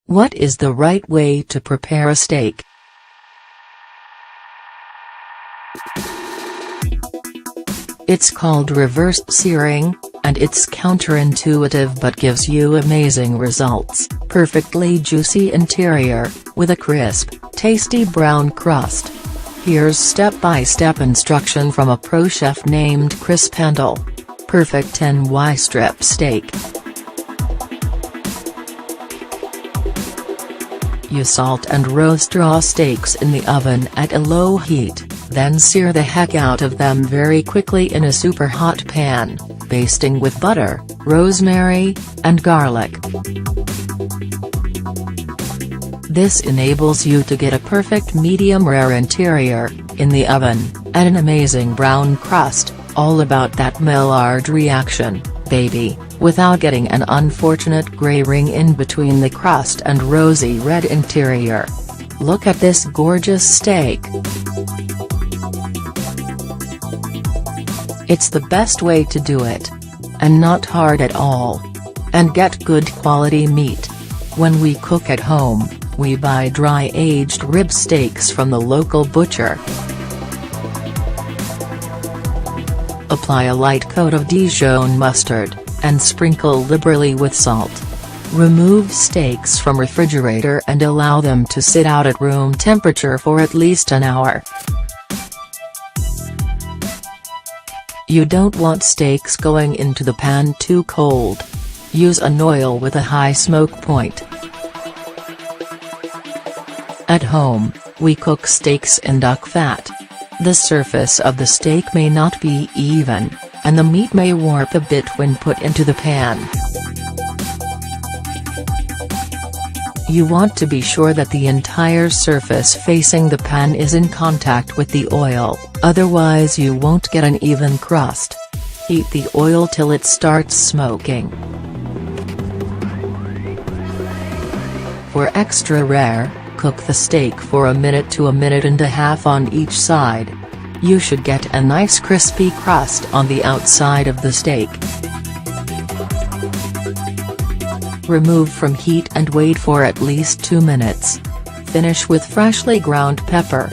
What is the right way to prepare a steak? It's called reverse searing, and it's counterintuitive but gives you amazing results. Perfectly juicy interior, with a crisp, tasty brown crust. Here's step-by-step instruction from a pro chef named Chris Pendle. Perfect NY strip steak. You salt and roast raw steaks in the oven at a low heat, then sear the heck out of them very quickly in a super hot pan, basting with butter, rosemary, and garlic. This enables you to get a perfect medium-rare interior, in the oven, and an amazing brown crust, all about that Maillard reaction, baby, without getting an unfortunate grey ring in between the crust and rosy red interior. Look at this gorgeous steak. It's the best way to do it. And not hard at all. And get good quality meat. When we cook at home, we buy dry-aged rib steaks from the local butcher. Apply a light coat of Dijon mustard, and sprinkle liberally with salt. Remove steaks from refrigerator and allow them to sit out at room temperature for at least an hour. You don't want steaks going into the pan too cold. Use an oil with a high smoke point. At home, we cook steaks in duck fat. The surface of the steak may not be even, and the meat may warp a bit when put into the pan. You want to be sure that the entire surface facing the pan is in contact with the oil, otherwise you won't get an even crust. Heat the oil till it starts smoking. For extra rare, cook the steak for a minute to a minute and a half on each side. You should get a nice crispy crust on the outside of the steak. Remove from heat and wait for at least 2 minutes. Finish with freshly ground pepper.